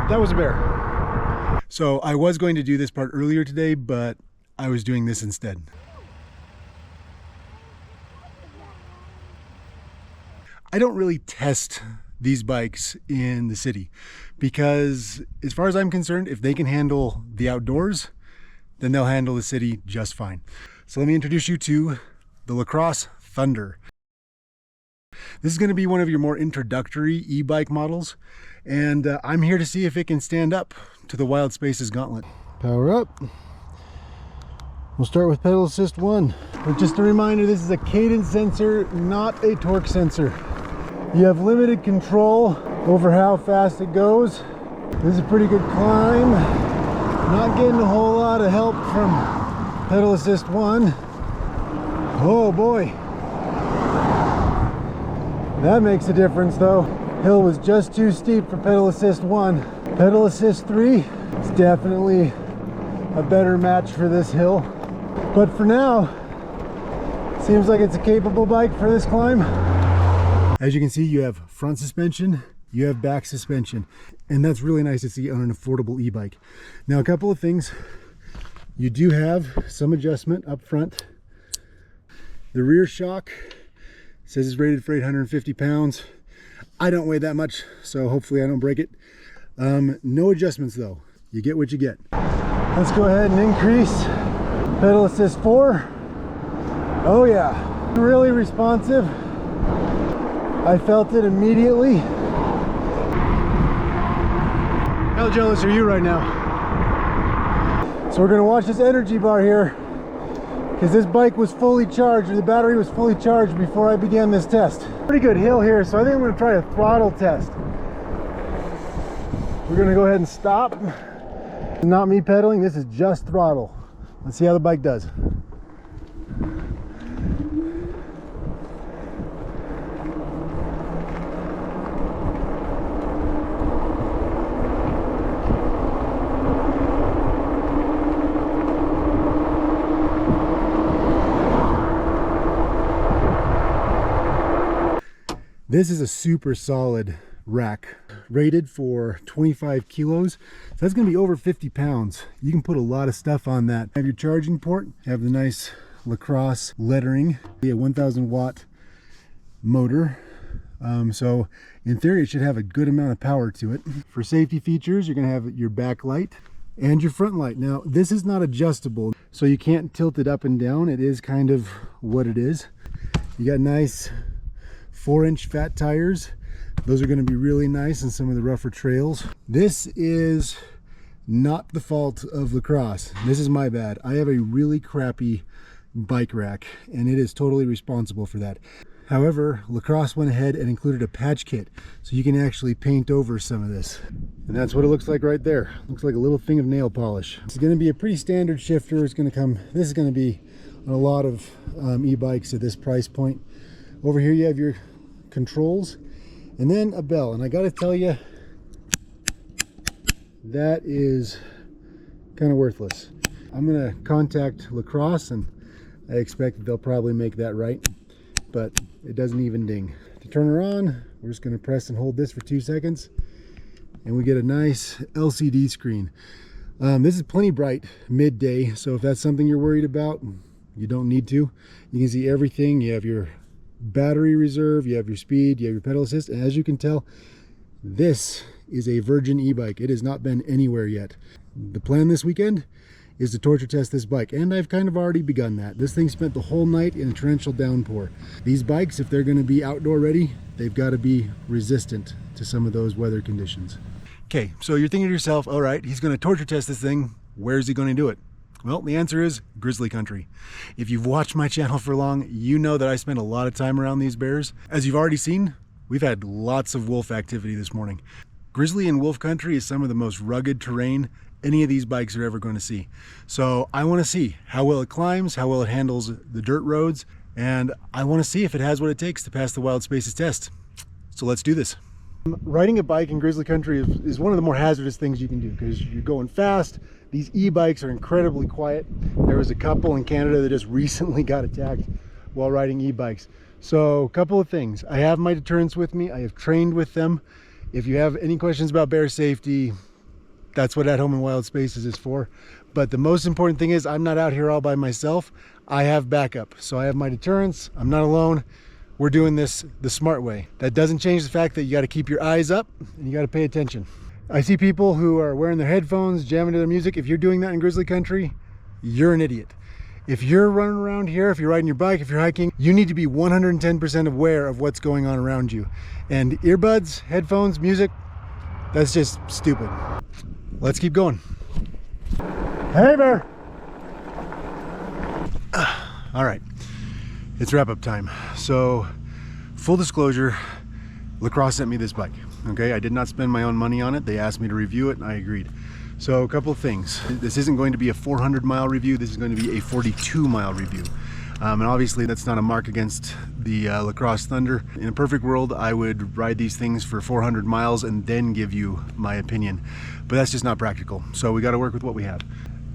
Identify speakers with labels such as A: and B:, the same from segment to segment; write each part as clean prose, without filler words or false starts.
A: That was a bear. So I was going to do this part earlier today, but I was doing this instead. I don't really test these bikes in the city because as far as I'm concerned, if they can handle the outdoors, then they'll handle the city just fine. So let me introduce you to the Lacros Thunder. This is going to be one of your more introductory e-bike models, and I'm here to see if it can stand up to the Wild Spaces gauntlet. Power up. We'll start with pedal assist 1. But just a reminder, this is a cadence sensor, not a torque sensor. You have limited control over how fast it goes. This is a pretty good climb. Not getting a whole lot of help from pedal assist 1. Oh boy. That makes a difference though. Hill was just too steep for pedal assist 1. Pedal assist 3 is definitely a better match for this hill. But for now, seems like it's a capable bike for this climb. As you can see, you have front suspension, you have back suspension, and that's really nice to see on an affordable e-bike. Now, a couple of things. You do have some adjustment up front. The rear shock says it's rated for 850 pounds. I don't weigh that much, so hopefully I don't break it. No adjustments though. You get what you get. Let's go ahead and increase pedal assist 4. Oh yeah, really responsive. I felt it immediately. How jealous are you right now? So we're gonna watch this energy bar here because this bike was fully charged, or the battery was fully charged before I began this test. Pretty good hill here, so I think I'm gonna try a throttle test. We're gonna go ahead and stop. Not me pedaling, this is just throttle. Let's see how the bike does. This is a super solid rack, rated for 25 kilos. So that's gonna be over 50 pounds. You can put a lot of stuff on that. Have your charging port, have the nice Lacrosse lettering, a 1000 watt motor. So in theory, it should have a good amount of power to it. For safety features, you're gonna have your back light and your front light. Now, this is not adjustable, so you can't tilt it up and down. It is kind of what it is. You got nice 4-inch fat tires. Those are going to be really nice in some of the rougher trails. This is not the fault of Lacrosse. This is my bad. I have a really crappy bike rack and it is totally responsible for that. However, Lacrosse went ahead and included a patch kit so you can actually paint over some of this. And that's what it looks like right there. Looks like a little thing of nail polish. It's going to be a pretty standard shifter. It's going to come, this is going to be on a lot of e-bikes at this price point. Over here you have your controls and then a bell, and I gotta tell you, that is kind of worthless. I'm gonna contact Lacrosse and I expect that they'll probably make that right, but it doesn't even ding. To turn her on, we're just gonna press and hold this for 2 seconds and we get a nice LCD screen. This is plenty bright midday, so if that's something you're worried about, you don't need to. You can see everything. You have your battery reserve, you have your speed, you have your pedal assist, and as you can tell, this is a virgin e-bike. It has not been anywhere yet. The plan this weekend is to torture test this bike, and I've kind of already begun that. This thing spent the whole night in a torrential downpour. These bikes, if they're going to be outdoor ready, they've got to be resistant to some of those weather conditions. Okay, so you're thinking to yourself, all right, he's going to torture test this thing. Where's he going to do it? Well, the answer is grizzly country. If you've watched my channel for long, you know that I spend a lot of time around these bears. As you've already seen, we've had lots of wolf activity this morning. Grizzly and wolf country is some of the most rugged terrain any of these bikes are ever going to see. So I want to see how well it climbs, how well it handles the dirt roads, and I want to see if it has what it takes to pass the Wild Spaces test. So let's do this. Riding a bike in grizzly country is one of the more hazardous things you can do because you're going fast. These e-bikes are incredibly quiet. There was a couple in Canada that just recently got attacked while riding e-bikes. So a couple of things. I have my deterrents with me. I have trained with them. If you have any questions about bear safety, That's what At Home in Wild Spaces is for. But the most important thing is I'm not out here all by myself. I have backup. So I have my deterrents. I'm not alone. We're doing this the smart way. That doesn't change the fact that you got to keep your eyes up and you got to pay attention. I see people who are wearing their headphones, jamming to their music. If you're doing that in grizzly country, you're an idiot. If you're running around here, if you're riding your bike, if you're hiking, you need to be 110% aware of what's going on around you. And earbuds, headphones, music, that's just stupid. Let's keep going. Hey bear! All right, it's wrap up time. So, full disclosure, Lacros sent me this bike. Okay, I did not spend my own money on it. They asked me to review it and I agreed. So a couple of things. This isn't going to be a 400-mile review. This is going to be a 42-mile review. And obviously that's not a mark against the Lacros Thunder. In a perfect world, I would ride these things for 400 miles and then give you my opinion. But that's just not practical. So we got to work with what we have.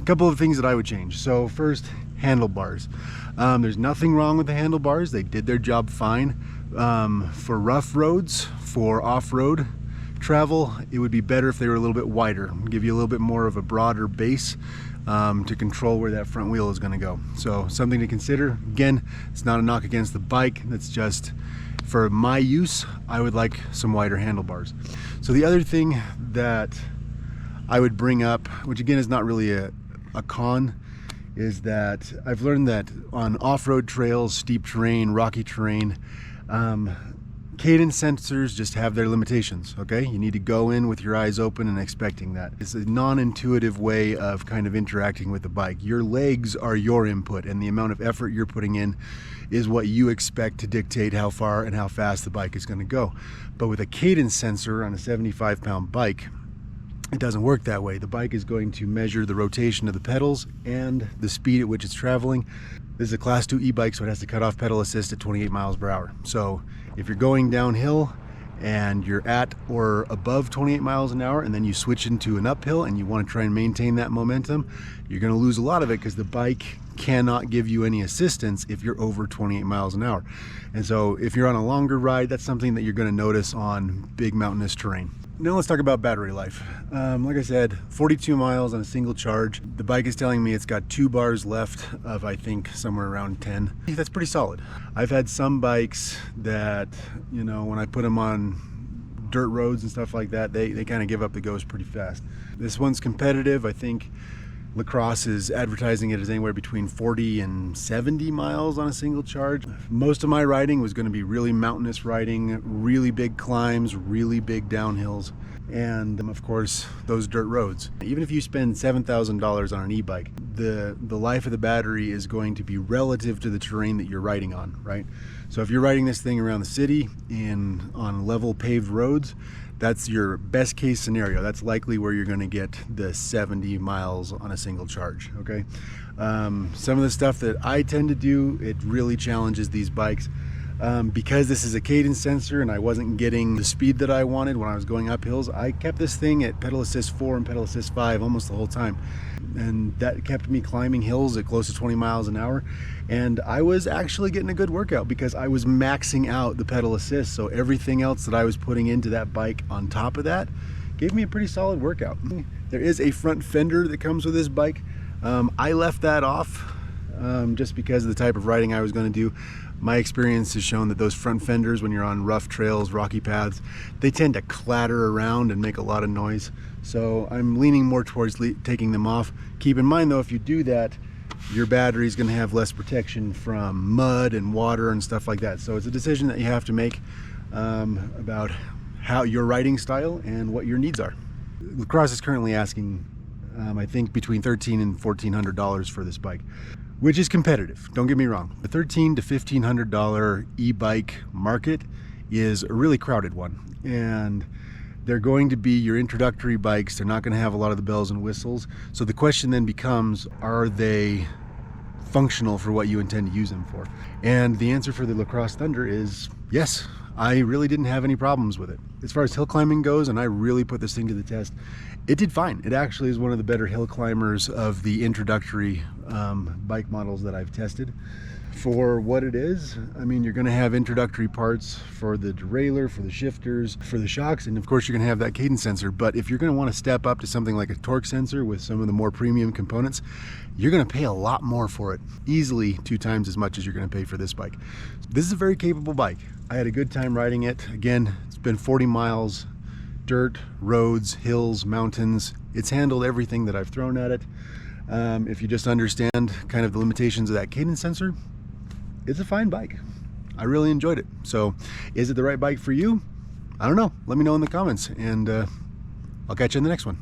A: A couple of things that I would change. So first, handlebars. There's nothing wrong with the handlebars. They did their job fine. For rough roads, for off-road travel, it would be better if they were a little bit wider, give you a little bit more of a broader base to control where that front wheel is going to go. So something to consider. Again, it's not a knock against the bike, that's just for my use. I would like some wider handlebars. So the other thing that I would bring up, which again is not really a con, is that I've learned that on off-road trails, steep terrain, rocky terrain, cadence sensors just have their limitations, okay? You need to go in with your eyes open and expecting that. It's a non-intuitive way of kind of interacting with the bike. Your legs are your input, and the amount of effort you're putting in is what you expect to dictate how far and how fast the bike is going to go. But with a cadence sensor on a 75-pound bike, it doesn't work that way. The bike is going to measure the rotation of the pedals and the speed at which it's traveling. This is a class 2 e-bike, so it has to cut off pedal assist at 28 miles per hour. So if you're going downhill and you're at or above 28 miles an hour and then you switch into an uphill and you want to try and maintain that momentum, you're going to lose a lot of it because the bike cannot give you any assistance if you're over 28 miles an hour. And so if you're on a longer ride, that's something that you're going to notice on big mountainous terrain. Now let's talk about battery life. Like I said, 42 miles on a single charge. The bike is telling me it's got 2 bars left of, I think, somewhere around 10. That's pretty solid. I've had some bikes that, you know, when I put them on dirt roads and stuff like that, they kind of give up the ghost pretty fast. This one's competitive. I think Lacros is advertising it as anywhere between 40 and 70 miles on a single charge. Most of my riding was going to be really mountainous riding, really big climbs, really big downhills, and of course those dirt roads. Even if you spend $7,000 on an e-bike, the life of the battery is going to be relative to the terrain that you're riding on, right? So if you're riding this thing around the city on level paved roads, that's your best case scenario. That's likely where you're going to get the 70 miles on a single charge, okay? Some of the stuff that I tend to do, it really challenges these bikes. Because this is a cadence sensor and I wasn't getting the speed that I wanted when I was going up hills, I kept this thing at pedal assist 4 and pedal assist 5 almost the whole time. And that kept me climbing hills at close to 20 miles an hour. And I was actually getting a good workout because I was maxing out the pedal assist. So everything else that I was putting into that bike on top of that gave me a pretty solid workout. There is a front fender that comes with this bike. I left that off just because of the type of riding I was going to do. My experience has shown that those front fenders, when you're on rough trails, rocky paths, they tend to clatter around and make a lot of noise. So I'm leaning more towards taking them off. Keep in mind though, if you do that, your battery is going to have less protection from mud and water and stuff like that. So it's a decision that you have to make about how your riding style and what your needs are. Lacros is currently asking, I think, between $1,300 and $1,400 for this bike, which is competitive, don't get me wrong. The $1,300 to $1,500 e-bike market is a really crowded one. And they're going to be your introductory bikes. They're not going to have a lot of the bells and whistles. So the question then becomes, are they functional for what you intend to use them for? And the answer for the Lacros Thunder is yes. I really didn't have any problems with it. As far as hill climbing goes, and I really put this thing to the test, it did fine. It actually is one of the better hill climbers of the introductory bike models that I've tested. for what it is. I mean, you're going to have introductory parts for the derailleur, for the shifters, for the shocks, and of course you're going to have that cadence sensor. But if you're going to want to step up to something like a torque sensor with some of the more premium components, you're going to pay a lot more for it, easily 2 times as much as you're going to pay for this bike. This is a very capable bike. I had a good time riding it. Again, it's been 40 miles, dirt, roads, hills, mountains. It's handled everything that I've thrown at it. If you just understand kind of the limitations of that cadence sensor, it's a fine bike. I really enjoyed it. So is it the right bike for you? I don't know. Let me know in the comments, and I'll catch you in the next one.